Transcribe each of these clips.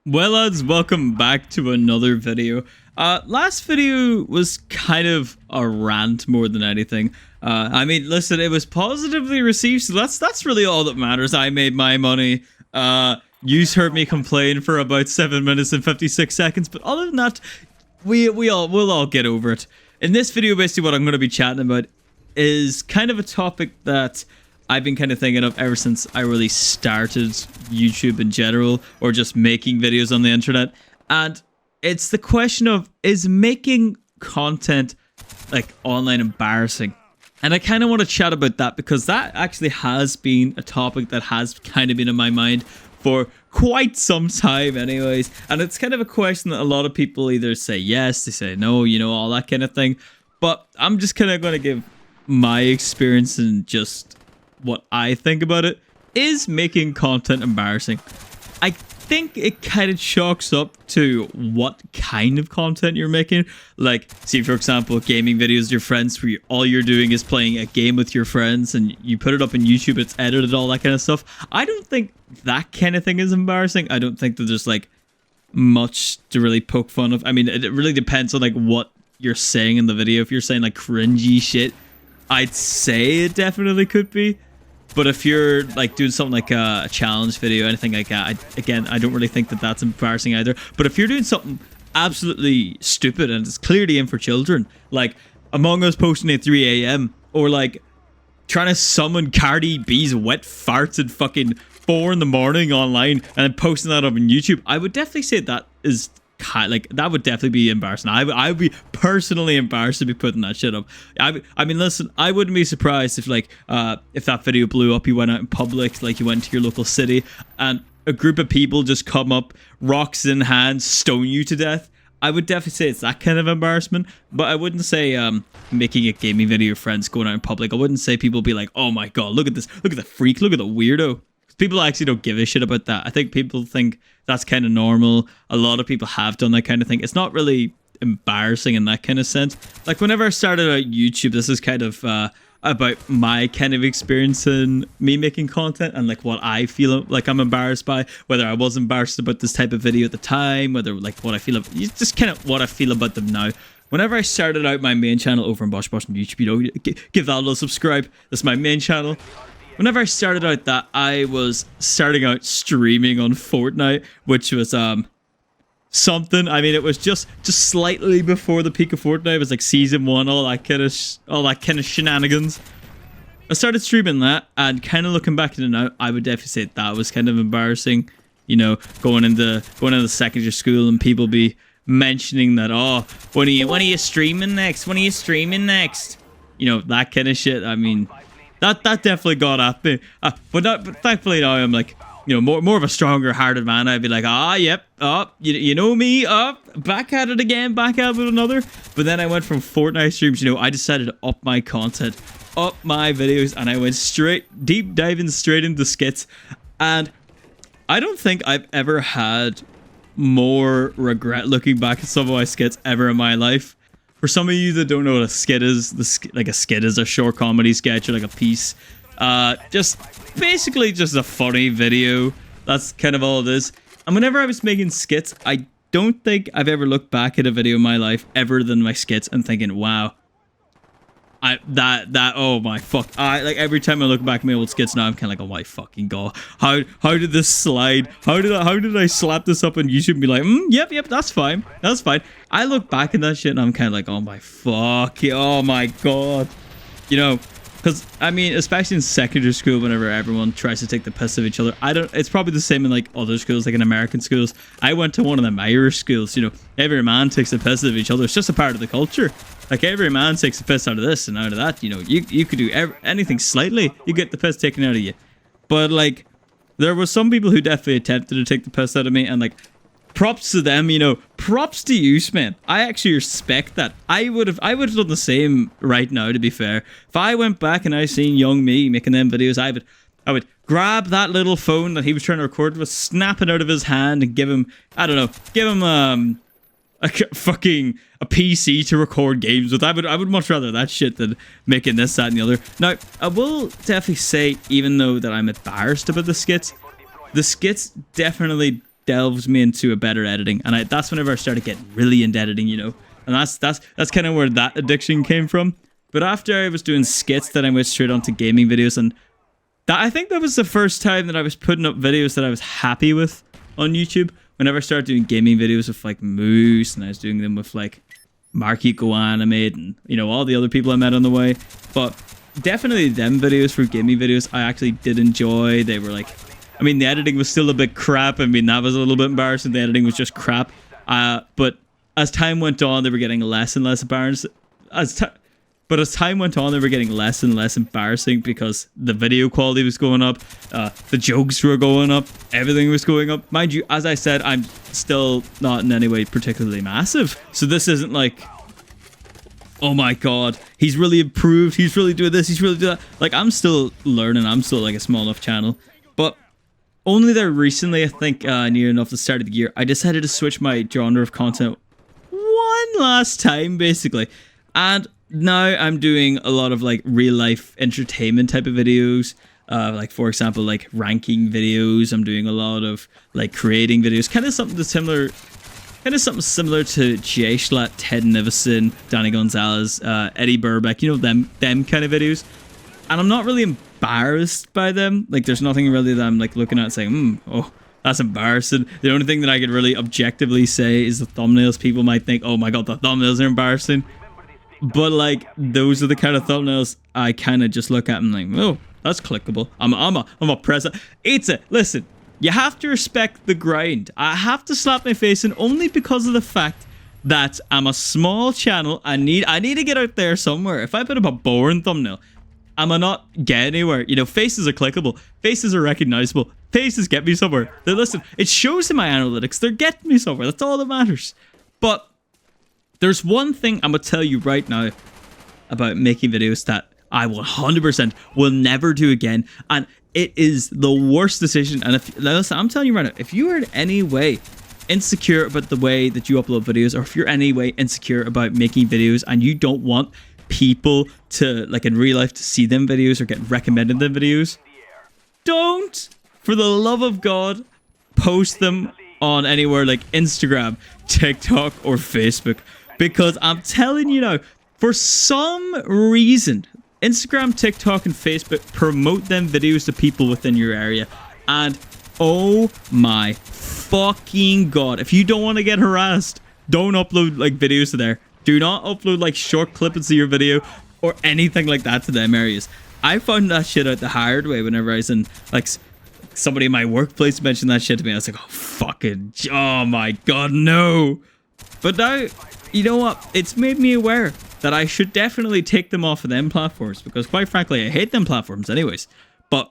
Well, lads, welcome back to another video. Last video was kind of a rant more than anything. I mean, listen, it was positively received, so that's really all that matters. I made my money. Yous heard me complain for about 7 minutes and 56 seconds, but other than that, we'll all get over it. In this video, basically, what I'm going to be chatting about is kind of a topic that I've been kind of thinking of ever since I really started YouTube in general, or just making videos on the internet. And it's the question of, is making content like online embarrassing? And I kind of want to chat about that because that actually has been a topic that has kind of been in my mind for quite some time anyways. And it's kind of a question that a lot of people either say yes, they say no, you know, all that kind of thing. But I'm just kind of going to give my experience and just what I think about it. Is making content embarrassing? I think it kind of chalks up to what kind of content you're making. Like, see, for example, gaming videos with your friends where all you're doing is playing a game with your friends and you put it up on YouTube, it's edited, all that kind of stuff. I don't think that kind of thing is embarrassing. I don't think that there's like much to really poke fun of. I mean, it really depends on like what you're saying in the video. If you're saying like cringy shit, I'd say it definitely could be. But if you're like doing something like a challenge video, anything like that, I don't really think that that's embarrassing either. But if you're doing something absolutely stupid and it's clearly in for children, like Among Us posting at 3 a.m. or like trying to summon Cardi B's wet farts at fucking 4 in the morning online and then posting that up on YouTube, I would definitely say that is like, that would definitely be embarrassing. I would be personally embarrassed to be putting that shit up. I mean, listen, I wouldn't be surprised if like if that video blew up, you went out in public, like you went to your local city and a group of people just come up, rocks in hand, stone you to death. I would definitely say it's that kind of embarrassment, but I wouldn't say making a gaming video with friends going out in public. I wouldn't say people be like, oh my god, look at this, look at the freak, look at the weirdo. People actually don't give a shit about that. I think people think that's kind of normal. A lot of people have done that kind of thing. It's not really embarrassing in that kind of sense. Like whenever I started out YouTube, this is kind of about my kind of experience in me making content and like what I feel like I'm embarrassed by, whether I was embarrassed about this type of video at the time, whether like what I feel of, just kind of what I feel about them now. Whenever I started out my main channel over on Bosherbosh on YouTube, you know, give that a little subscribe. That's my main channel. Whenever I started out that, I was starting out streaming on Fortnite, which was something. I mean, it was just slightly before the peak of Fortnite. It was like season 1, all that kind of shenanigans. I started streaming that, and kind of looking back at it now, I would definitely say that was kind of embarrassing. You know, going into secondary school and people be mentioning that, oh, when are you streaming next? When are you streaming next? You know, that kind of shit. I mean, that definitely got at me. But thankfully now I'm like, you know, more of a stronger hearted man. I'd be like, yep, you know me, back at it again, back at it with another. But then I went from Fortnite streams, you know, I decided to up my content, up my videos, and I went deep diving straight into skits. And I don't think I've ever had more regret looking back at some of my skits ever in my life. For some of you that don't know what a skit is, like a skit is a short comedy sketch or like a piece. Just basically just a funny video. That's kind of all it is. And whenever I was making skits, I don't think I've ever looked back at a video in my life ever than my skits and thinking, wow, oh my fuck. Like every time I look back at my old skits now, I'm kind of like, oh my fucking god, how did this slide? How did I slap this up on YouTube and be like, yep, that's fine. I look back at that shit and I'm kind of like, oh my fuck, oh my god, you know. Because, I mean, especially in secondary school, whenever everyone tries to take the piss of each other, it's probably the same in, like, other schools, like in American schools. I went to one of them Irish schools, you know, every man takes the piss of each other. It's just a part of the culture. Like, every man takes the piss out of this and out of that, you know. You could do anything slightly, you get the piss taken out of you. But, like, there were some people who definitely attempted to take the piss out of me, and, like, props to them, you know. Props to you, man. I actually respect that. I would have done the same right now, to be fair. If I went back and I seen young me making them videos, I would grab that little phone that he was trying to record with, snap it out of his hand and give him, I don't know, a PC to record games with. I would much rather that shit than making this, that, and the other. Now, I will definitely say, even though that I'm embarrassed about the skits definitely delves me into a better editing, and that's whenever I started getting really into editing, you know. And that's kind of where that addiction came from. But after I was doing skits, then I went straight onto gaming videos, and I think that was the first time that I was putting up videos that I was happy with on YouTube. Whenever I started doing gaming videos with like Moose, and I was doing them with like Markiko Animate, and you know, all the other people I met on the way. But definitely them videos for gaming videos I actually did enjoy. They were like, I mean, the editing was still a bit crap. I mean, that was a little bit embarrassing. The editing was just crap. But as time went on, they were getting less and less embarrassing. But as time went on, they were getting less and less embarrassing because the video quality was going up, the jokes were going up, everything was going up. Mind you, as I said, I'm still not in any way particularly massive. So this isn't like, oh my god, he's really improved, he's really doing this, he's really doing that. Like, I'm still learning, I'm still like a small enough channel. But only there recently, I think near enough the start of the year, I decided to switch my genre of content one last time, basically. And now I'm doing a lot of like real life entertainment type of videos. Like for example, like ranking videos. I'm doing a lot of like creating videos. Kind of something similar to Jay Schlatt, Ted Nivison, Danny Gonzalez, Eddie Burbeck. You know, them kind of videos. And I'm not really embarrassed by them. Like there's nothing really that I'm like looking at and saying, oh, that's embarrassing. The only thing that I could really objectively say is the thumbnails. People might think, oh my god, the thumbnails are embarrassing. But like, those are the kind of thumbnails I kind of just look at and like, oh, that's clickable. I'm a present. Listen, you have to respect the grind. I have to slap my face in only because of the fact that I'm a small channel. I need to get out there somewhere. If I put up a boring thumbnail, I'ma not get anywhere. You know, faces are clickable. Faces are recognizable. Faces get me somewhere. Listen, it shows in my analytics. They're getting me somewhere. That's all that matters. But there's one thing I'm going to tell you right now about making videos that I 100% will never do again. And it is the worst decision. And listen, I'm telling you right now, if you are in any way insecure about the way that you upload videos, or if you're any way insecure about making videos and you don't want people to, like in real life, to see them videos or get recommended them videos, don't, for the love of God, post them on anywhere like Instagram, TikTok, or Facebook. Because I'm telling you now, for some reason, Instagram, TikTok, and Facebook promote them videos to people within your area. And oh my fucking god, if you don't want to get harassed, don't upload like videos to there. Do not upload like short clips of your video or anything like that to them areas. I found that shit out the hard way whenever I was in, like, somebody in my workplace mentioned that shit to me. I was like, oh my god, no. But now, you know what? It's made me aware that I should definitely take them off of them platforms, because quite frankly, I hate them platforms anyways. But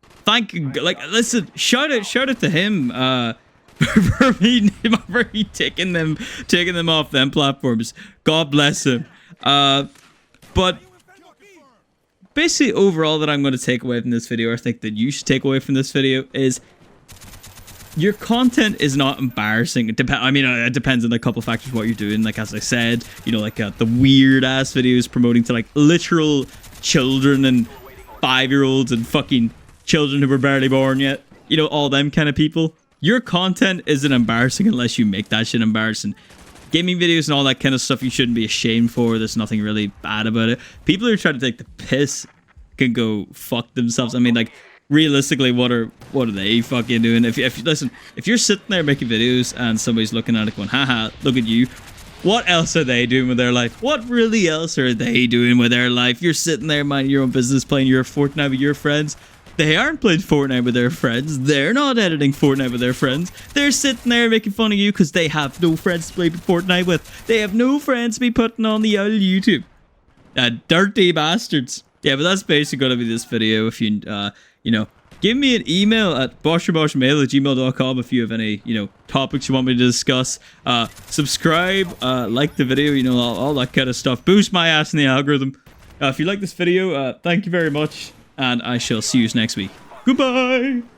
thank you, like, listen, shout out to him for me taking them off them platforms. God bless him. But basically, overall, that I'm going to take away from this video, or I think that you should take away from this video, is your content is not embarrassing. It depends on a couple factors what you're doing. Like, as I said, you know, like the weird ass videos promoting to like literal children and 5-year-olds and fucking children who were barely born yet. You know, all them kind of people. Your content isn't embarrassing unless you make that shit embarrassing. Gaming videos and all that kind of stuff you shouldn't be ashamed for. There's nothing really bad about it. People who are trying to take the piss can go fuck themselves. I mean, like, realistically, what are they fucking doing? If you're sitting there making videos and somebody's looking at it going, haha, look at you, what else are they doing with their life? What really else are they doing with their life? You're sitting there minding your own business, playing your Fortnite with your friends. They aren't playing Fortnite with their friends. They're not editing Fortnite with their friends. They're sitting there making fun of you because they have no friends to play Fortnite with. They have no friends to be putting on the old YouTube. Dirty bastards. Yeah, but that's basically going to be this video. If you, you know, give me an email at bosherboshmail@gmail.com if you have any, you know, topics you want me to discuss. Subscribe, like the video, you know, all that kind of stuff. Boost my ass in the algorithm. If you like this video, thank you very much. And I shall see you next week. Goodbye!